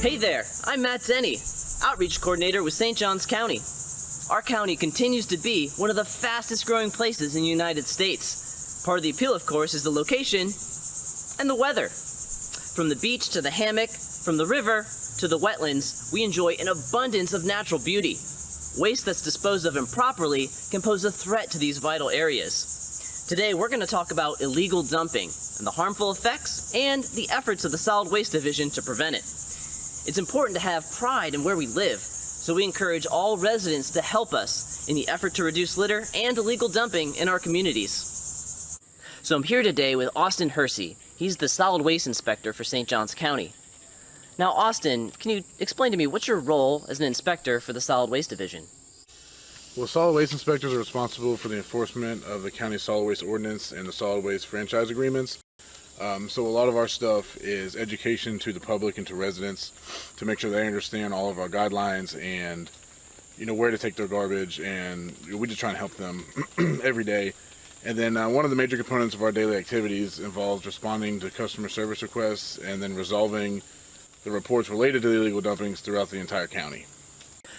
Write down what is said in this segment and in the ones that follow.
Hey there, I'm Matt Denny, Outreach Coordinator with St. Johns County. Our county continues to be one of the fastest growing places in the United States. Part of the appeal, of course, is the location and the weather. From the beach to the hammock, from the river to the wetlands, we enjoy an abundance of natural beauty. Waste that's disposed of improperly can pose a threat to these vital areas. Today, we're going to talk about illegal dumping and the harmful effects and the efforts of the Solid Waste Division to prevent it. It's important to have pride in where we live, so we encourage all residents to help us in the effort to reduce litter and illegal dumping in our communities. So I'm here today with Austin Hersey. He's the Solid Waste Inspector for St. Johns County. Now, Austin, can you explain to me what's your role as an inspector for the Solid Waste Division? Well, solid waste inspectors are responsible for the enforcement of the county solid waste ordinance and the solid waste franchise agreements. So a lot of our stuff is education to the public and to residents to make sure they understand all of our guidelines and, where to take their garbage, and we just try and help them every day. And then one of the major components of our daily activities involves responding to customer service requests and then resolving the reports related to the illegal dumpings throughout the entire county.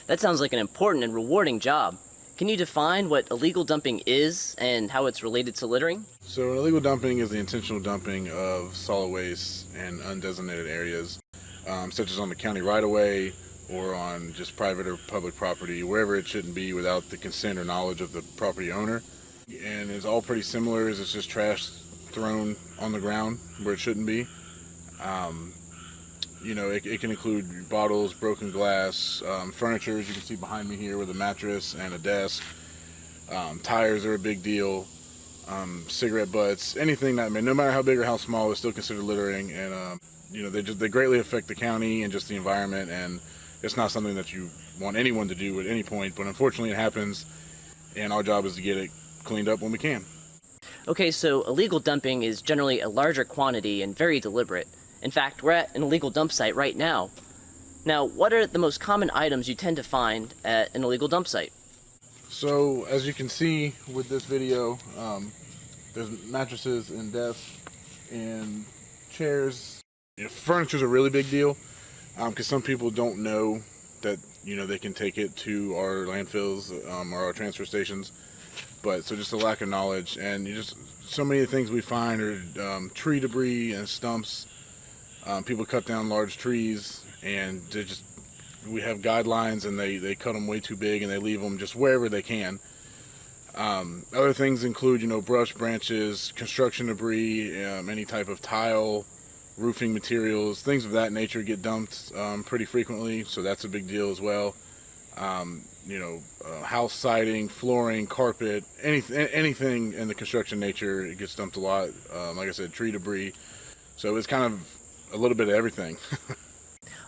That sounds like an important and rewarding job. Can you define what illegal dumping is and how it's related to littering? So illegal dumping is the intentional dumping of solid waste in undesignated areas, such as on the county right-of-way or on just private or public property, wherever it shouldn't be without the consent or knowledge of the property owner. And it's all pretty similar, as it's just trash thrown on the ground where it shouldn't be. It can include bottles, broken glass, furniture, as you can see behind me here, with a mattress and a desk. Tires are a big deal. Cigarette butts, anything that, no matter how big or how small, is still considered littering. And they greatly affect the county and just the environment. And it's not something that you want anyone to do at any point. But unfortunately, it happens, and our job is to get it cleaned up when we can. Okay, so illegal dumping is generally a larger quantity and very deliberate. In fact, we're at an illegal dump site right now. Now, what are the most common items you tend to find at an illegal dump site? So, as you can see with this video, there's mattresses and desks and chairs. Furniture's a really big deal because some people don't know that they can take it to our landfills or our transfer stations. But so just a lack of knowledge, and so many of the things we find are tree debris and stumps. People cut down large trees, and we have guidelines, and they cut them way too big, and they leave them just wherever they can. Other things include, brush, branches, construction debris, any type of tile, roofing materials, things of that nature get dumped pretty frequently, so that's a big deal as well. House siding, flooring, carpet, anything in the construction nature, it gets dumped a lot. Like I said, tree debris. So it's kind of a little bit of everything.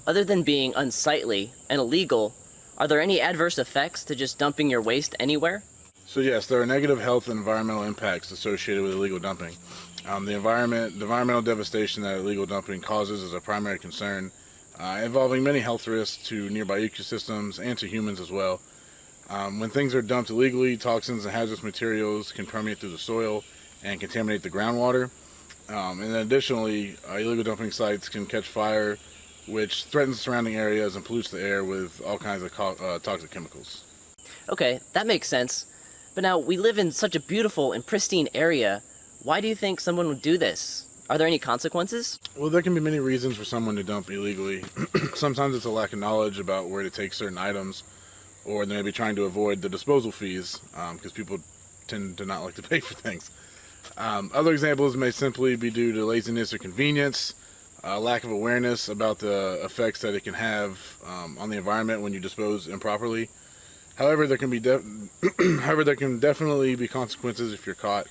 Other than being unsightly and illegal, are there any adverse effects to just dumping your waste anywhere? So yes, there are negative health and environmental impacts associated with illegal dumping. The environmental devastation that illegal dumping causes is a primary concern, involving many health risks to nearby ecosystems and to humans as well. When things are dumped illegally, toxins and hazardous materials can permeate through the soil and contaminate the groundwater. And then additionally, illegal dumping sites can catch fire, which threatens surrounding areas and pollutes the air with all kinds of toxic chemicals. Okay, that makes sense. But now, we live in such a beautiful and pristine area. Why do you think someone would do this? Are there any consequences? Well, there can be many reasons for someone to dump illegally. Sometimes it's a lack of knowledge about where to take certain items, or they may be trying to avoid the disposal fees, because people tend to not like to pay for things. Other examples may simply be due to laziness or convenience, lack of awareness about the effects that it can have on the environment when you dispose improperly. However, there can definitely be consequences if you're caught.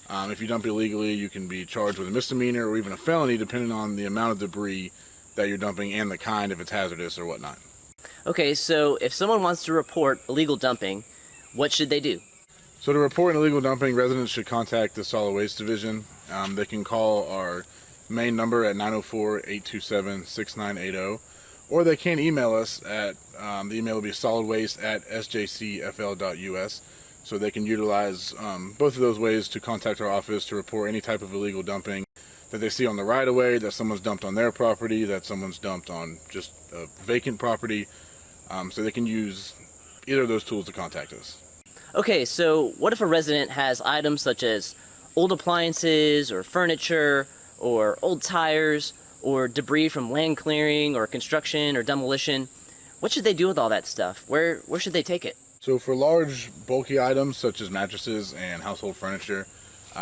If you dump illegally, you can be charged with a misdemeanor or even a felony, depending on the amount of debris that you're dumping and the kind, if it's hazardous or whatnot. Okay, so if someone wants to report illegal dumping, what should they do? So to report an illegal dumping, residents should contact the Solid Waste Division. They can call our main number at 904-827-6980, or they can email us at, the email will be solidwaste@sjcfl.us. So they can utilize both of those ways to contact our office to report any type of illegal dumping that they see on the right of way, that someone's dumped on their property, that someone's dumped on just a vacant property. So they can use either of those tools to contact us. Okay, so what if a resident has items such as old appliances or furniture or old tires or debris from land clearing or construction or demolition? What should they do with all that stuff? Where should they take it? So for large, bulky items such as mattresses and household furniture,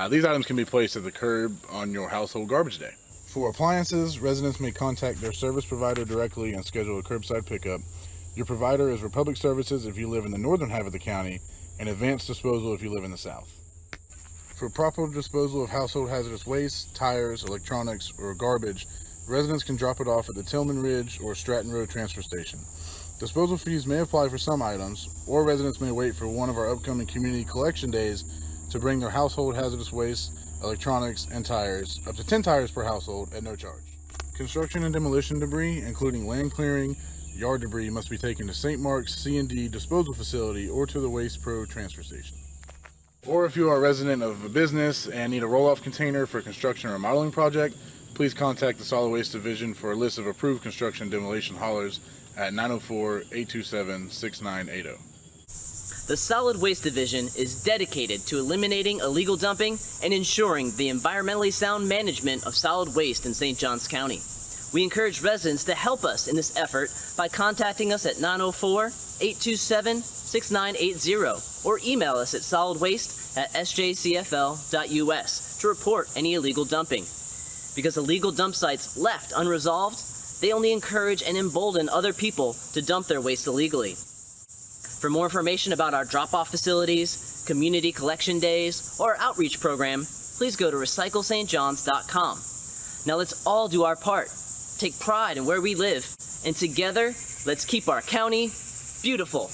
these items can be placed at the curb on your household garbage day. For appliances, residents may contact their service provider directly and schedule a curbside pickup. Your provider is Republic Services if you live in the northern half of the county, and Advanced Disposal if you live in the south. For proper disposal of household hazardous waste, tires, electronics, or garbage, residents can drop it off at the Tillman Ridge or Stratton Road transfer station. Disposal fees may apply for some items, or residents may wait for one of our upcoming community collection days to bring their household hazardous waste, electronics, and tires, up to 10 tires per household, at no charge. Construction and demolition debris, including land clearing, yard debris, must be taken to St. Mark's C&D disposal facility or to the Waste Pro transfer station. Or if you are a resident of a business and need a roll-off container for a construction or remodeling project, please contact the Solid Waste Division for a list of approved construction and demolition haulers at 904-827-6980. The Solid Waste Division is dedicated to eliminating illegal dumping and ensuring the environmentally sound management of solid waste in St. Johns County. We encourage residents to help us in this effort by contacting us at 904-827-6980 or email us at solidwaste@sjcfl.us to report any illegal dumping. Because illegal dump sites left unresolved, they only encourage and embolden other people to dump their waste illegally. For more information about our drop-off facilities, community collection days, or outreach program, please go to recyclestjohns.com. Now let's all do our part. Take pride in where we live, and together, let's keep our county beautiful.